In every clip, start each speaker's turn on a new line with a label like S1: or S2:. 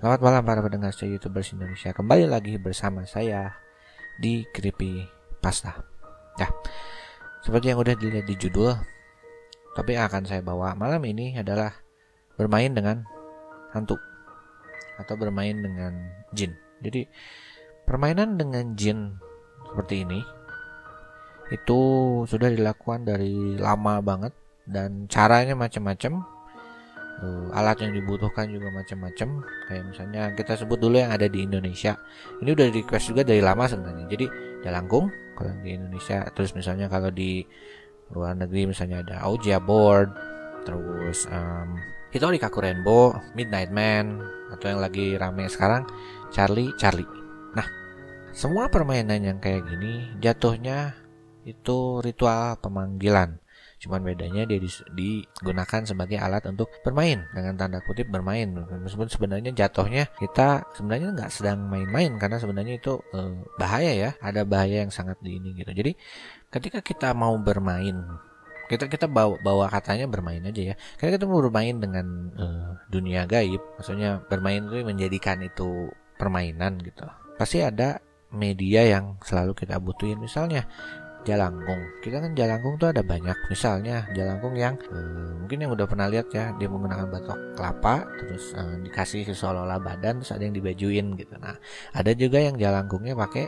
S1: Selamat malam para pendengar setia YouTubers Indonesia. Kembali lagi bersama saya di Creepy Pasta. Ya, seperti yang udah dilihat di judul, topik yang akan saya bawa malam ini adalah bermain dengan hantu atau bermain dengan jin. Jadi permainan dengan jin seperti ini itu sudah dilakukan dari lama banget dan caranya macam-macam. Alat yang dibutuhkan juga macam-macam. Kayak misalnya kita sebut dulu yang ada di Indonesia. Ini udah di request juga dari lama sebenarnya. Jadi jalangkung kalau di Indonesia. Terus misalnya kalau di luar negeri misalnya ada Ouija board. Terus Hitori Kakurenbo, Midnight Man, atau yang lagi rame sekarang Charlie. Nah, semua permainan yang kayak gini jatuhnya itu ritual pemanggilan. Cuman bedanya dia digunakan sebagai alat untuk bermain, dengan tanda kutip bermain. Meskipun sebenarnya jatuhnya kita sebenarnya nggak sedang main-main, karena sebenarnya itu bahaya ya, ada bahaya yang sangat di ini gitu. Jadi ketika kita mau bermain, kita bawa katanya bermain aja ya. Karena kita mau bermain dengan dunia gaib, maksudnya bermain itu menjadikan itu permainan gitu. Pasti ada media yang selalu kita butuhin, misalnya jalangkung. Kita kan jalangkung tuh ada banyak. Misalnya jalangkung yang mungkin yang udah pernah lihat ya, dia menggunakan batok kelapa, terus dikasih seolah-olah badan, terus ada yang dibajuin gitu. Nah, ada juga yang jalangkungnya pakai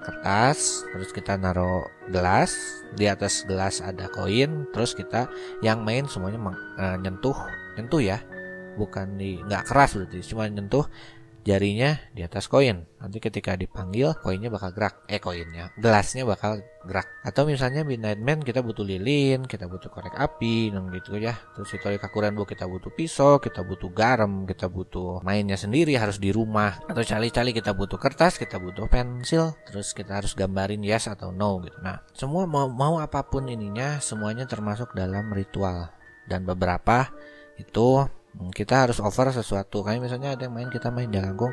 S1: kertas, terus kita naruh gelas, di atas gelas ada koin, terus kita yang main semuanya nyentuh ya, bukan nggak keras berarti, cuma nyentuh jarinya di atas koin. Nanti ketika dipanggil koinnya bakal gerak, gelasnya bakal gerak. Atau misalnya Midnight Man kita butuh lilin, kita butuh korek api, gitu ya. Terus Hitori Kakurenbo kita butuh pisau, kita butuh garam, kita butuh mainnya sendiri harus di rumah. Atau cali-cali kita butuh kertas, kita butuh pensil, terus kita harus gambarin yes atau no gitu. Nah, semua mau apapun ininya, semuanya termasuk dalam ritual. Dan beberapa itu kita harus offer sesuatu. Kayak misalnya ada yang kita main jalangkung,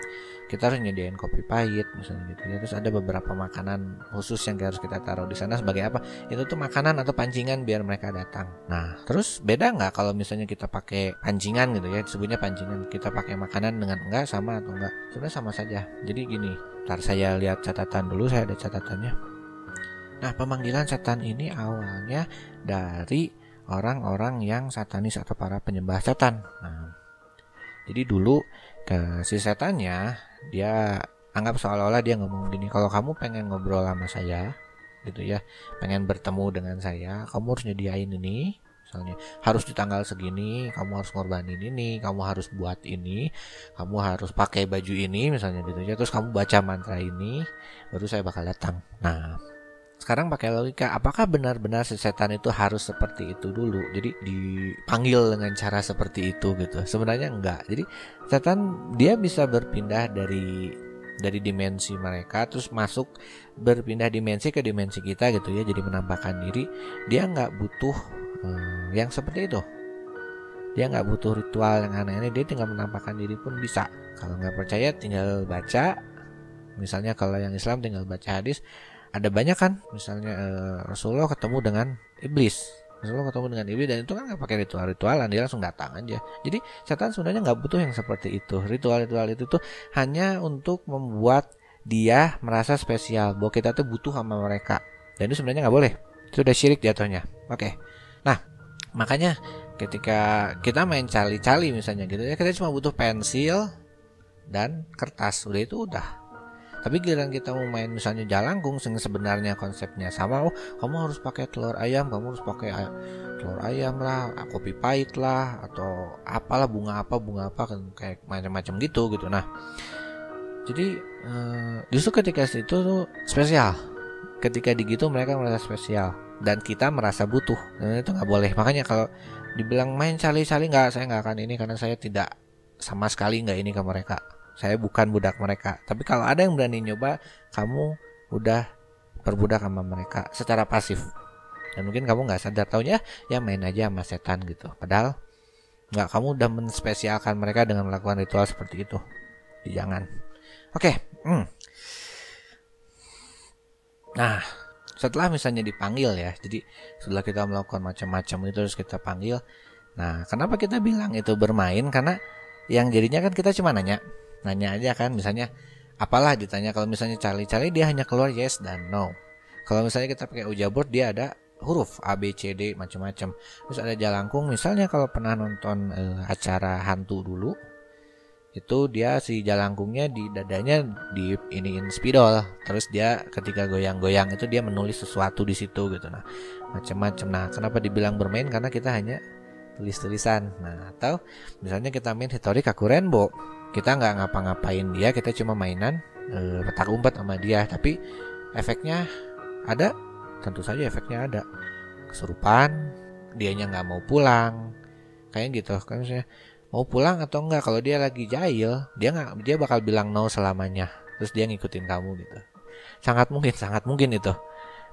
S1: kita harus nyediain kopi pahit misalnya gitu ya. Terus ada beberapa makanan khusus yang harus kita taruh di sana sebagai apa? Itu tuh makanan atau pancingan biar mereka datang. Nah, terus beda nggak kalau misalnya kita pakai pancingan gitu ya, disebutnya pancingan. Kita pakai makanan dengan enggak, sama atau enggak? Sebenarnya sama saja. Jadi gini, ntar saya lihat catatan dulu, saya ada catatannya. Nah, pemanggilan setan ini awalnya dari orang-orang yang satanis atau para penyembah setan. Nah, jadi dulu si setannya dia anggap seolah-olah dia ngomong gini, kalau kamu pengen ngobrol sama saya gitu ya, pengen bertemu dengan saya, kamu harus nyediain ini. Misalnya harus di tanggal segini, kamu harus ngorbanin ini, kamu harus buat ini, kamu harus pakai baju ini misalnya gitu ya. Terus kamu baca mantra ini, baru saya bakal datang. Nah, sekarang pakai logika, apakah benar-benar si setan itu harus seperti itu dulu? Jadi dipanggil dengan cara seperti itu gitu. Sebenarnya enggak. Jadi setan dia bisa berpindah dari dimensi mereka, terus berpindah dimensi ke dimensi kita gitu ya. Jadi menampakkan diri. Dia enggak butuh yang seperti itu. Dia enggak butuh ritual yang aneh-aneh. Dia tinggal menampakkan diri pun bisa. Kalau enggak percaya tinggal baca. Misalnya kalau yang Islam tinggal baca hadis. Ada banyak kan, misalnya Rasulullah ketemu dengan iblis. Dan itu kan nggak pakai ritualan, dia langsung datang aja. Jadi setan sebenarnya nggak butuh yang seperti itu. Ritual itu tuh hanya untuk membuat dia merasa spesial, bahwa kita tuh butuh sama mereka. Dan itu sebenarnya nggak boleh. Itu udah syirik jatuhnya. Oke. Nah, makanya ketika kita main cali-cali misalnya gitu ya, kita cuma butuh pensil dan kertas. Udah itu udah. Tapi giliran kita mau main misalnya jalangkung, sebenarnya konsepnya sama. Oh, kamu harus pakai telur ayam, kamu harus pakai telur ayam lah, kopi pahit lah, atau apalah, bunga apa kan, kayak macam-macam gitu. Nah, jadi justru ketika itu tuh spesial. Ketika digitu mereka merasa spesial dan kita merasa butuh. Dan itu nggak boleh. Makanya kalau dibilang main cali-cali saya nggak akan ini, karena saya tidak sama sekali nggak ini ke mereka. Saya bukan budak mereka. Tapi kalau ada yang berani nyoba, kamu udah berbudak sama mereka secara pasif. Dan mungkin kamu gak sadar, taunya ya main aja sama setan gitu. Padahal gak, kamu udah menspesialkan mereka dengan melakukan ritual seperti itu. Jangan. Oke. Nah, setelah misalnya dipanggil ya. Jadi setelah kita melakukan macam-macam itu, terus kita panggil. Nah, kenapa kita bilang itu bermain? Karena yang jadinya kan kita cuma nanya, nanya aja kan, misalnya apalah ditanya. Kalau misalnya Charlie dia hanya keluar yes dan no. Kalau misalnya kita pakai Ouija board, dia ada huruf A B C D macam-macam. Terus ada jalangkung, misalnya kalau pernah nonton acara hantu dulu, itu dia si jalangkungnya di dadanya di iniin spidol, terus dia ketika goyang-goyang itu dia menulis sesuatu di situ gitu. Nah, macam-macam. Nah, kenapa dibilang bermain? Karena kita hanya tulis-tulisan. Nah, atau misalnya kita main Hitori Kakurenbo, kita nggak ngapa-ngapain dia, kita cuma mainan petak umpet sama dia, tapi efeknya ada, tentu saja efeknya ada. Kesurupan, dianya nggak mau pulang, kayak gitu kan. Misalnya mau pulang atau enggak, kalau dia lagi jahil, dia bakal bilang no selamanya, terus dia ngikutin kamu gitu. Sangat mungkin itu.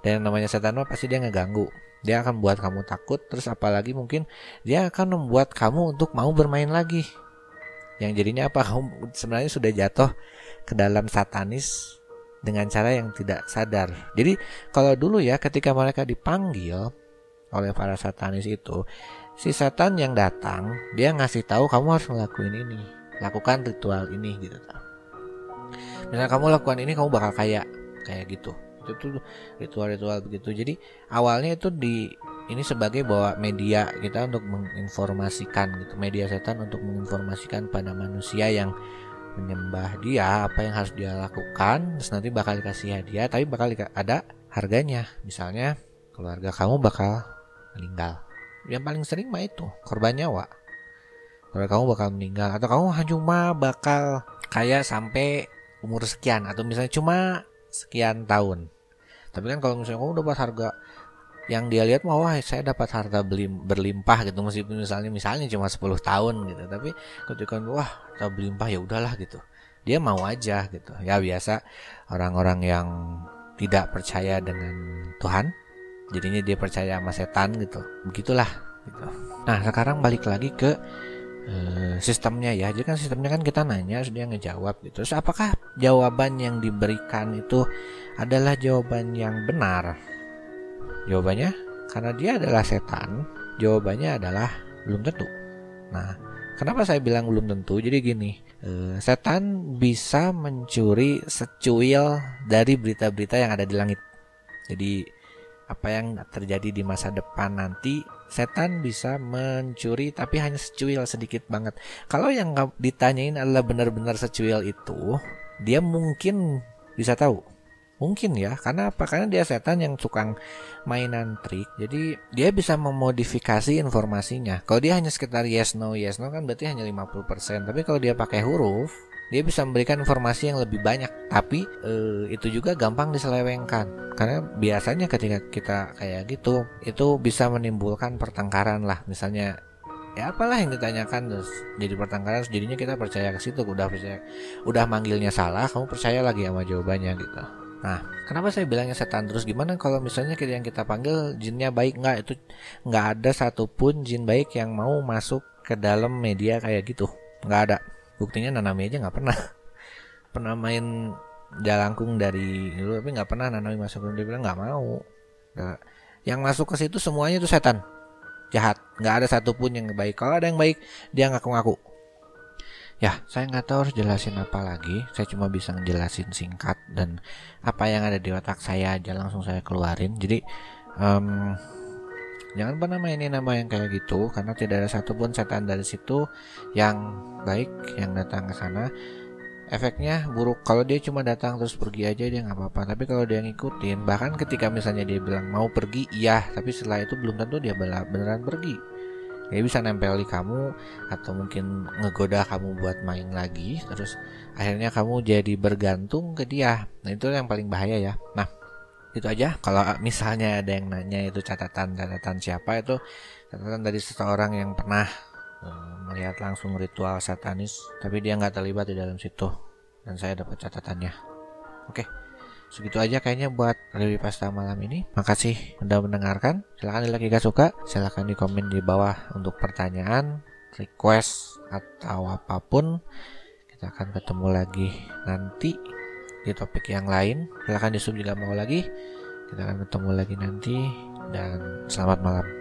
S1: Dan yang namanya setan pasti dia ngeganggu, dia akan buat kamu takut, terus apalagi mungkin dia akan membuat kamu untuk mau bermain lagi, yang jadinya apa, kamu sebenarnya sudah jatuh ke dalam satanis dengan cara yang tidak sadar. Jadi kalau dulu ya, ketika mereka dipanggil oleh para satanis itu, si setan yang datang dia ngasih tahu kamu harus ngelakuin ini, lakukan ritual ini gitu. Misalnya kamu lakukan ini, kamu bakal kayak gitu. Itu tuh ritual-ritual begitu. Jadi awalnya itu ini sebagai bawa media kita untuk menginformasikan gitu, media setan untuk menginformasikan pada manusia yang menyembah dia apa yang harus dia lakukan. Terus nanti bakal dikasih hadiah, tapi bakal ada harganya. Misalnya keluarga kamu bakal meninggal, yang paling sering mah itu korban nyawa, keluarga kamu bakal meninggal, atau kamu cuma bakal kaya sampai umur sekian, atau misalnya cuma sekian tahun. Tapi kan kalau misalnya kamu dapat harga yang dia lihat, wah saya dapat harta berlimpah gitu, meskipun misalnya cuma 10 tahun gitu, tapi ketika wah harta berlimpah, ya udahlah gitu, dia mau aja gitu. Ya biasa orang-orang yang tidak percaya dengan Tuhan, jadinya dia percaya sama setan gitu, begitulah gitu. Nah sekarang balik lagi ke sistemnya ya. Jadi kan sistemnya kan kita nanya, dia ngejawab gitu. Terus apakah jawaban yang diberikan itu adalah jawaban yang benar? Jawabannya, karena dia adalah setan, jawabannya adalah belum tentu. Nah, kenapa saya bilang belum tentu? Jadi gini, setan bisa mencuri secuil dari berita-berita yang ada di langit. Jadi apa yang terjadi di masa depan nanti, setan bisa mencuri, tapi hanya secuil, sedikit banget. Kalau yang ditanyain adalah benar-benar secuil itu, dia mungkin bisa tahu. Mungkin ya, karena apa? Karena dia setan yang tukang mainan trik. Jadi dia bisa memodifikasi informasinya. Kalau dia hanya sekitar yes no kan berarti hanya 50%. Tapi kalau dia pakai huruf, dia bisa memberikan informasi yang lebih banyak. Tapi itu juga gampang diselewengkan. Karena biasanya ketika kita kayak gitu, itu bisa menimbulkan pertengkaran lah. Misalnya ya apalah yang ditanyakan, terus jadi pertengkaran, jadinya kita percaya ke situ. Udah manggilnya salah, kamu percaya lagi sama jawabannya gitu. Nah, kenapa saya bilangnya setan? Terus gimana kalau misalnya yang kita panggil jinnya baik? Enggak, itu enggak ada satupun jin baik yang mau masuk ke dalam media kayak gitu. Enggak ada. Buktinya Nanami aja enggak pernah main jalangkung dari dulu, tapi enggak pernah Nanami masuk. Dia bilang enggak mau. Nah, yang masuk ke situ semuanya itu setan, jahat. Enggak ada satupun yang baik. Kalau ada yang baik, dia ngaku-ngaku. Ya, saya nggak tahu harus jelasin apa lagi. Saya cuma bisa ngejelasin singkat, dan apa yang ada di otak saya aja langsung saya keluarin. Jadi jangan pernah mainin nama yang kayak gitu, karena tidak ada satupun setan dari situ yang baik yang datang ke sana. Efeknya buruk. Kalau dia cuma datang terus pergi aja, dia nggak apa-apa. Tapi kalau dia ngikutin, bahkan ketika misalnya dia bilang mau pergi, iya, tapi setelah itu belum tentu dia beneran pergi. Dia bisa nempel di kamu, atau mungkin ngegoda kamu buat main lagi, terus akhirnya kamu jadi bergantung ke dia. Nah itu yang paling bahaya ya. Nah itu aja. Kalau misalnya ada yang nanya itu catatan siapa, itu catatan dari seseorang yang pernah melihat langsung ritual satanis, tapi dia nggak terlibat di dalam situ, dan saya dapat catatannya. Oke, segitu aja kayaknya buat Creepy Pasta malam ini. Makasih udah mendengarkan. Silahkan lagi gak suka, silahkan di komen di bawah untuk pertanyaan, request, atau apapun. Kita akan ketemu lagi nanti di topik yang lain. Silahkan di sub juga mau lagi. Kita akan ketemu lagi nanti, dan selamat malam.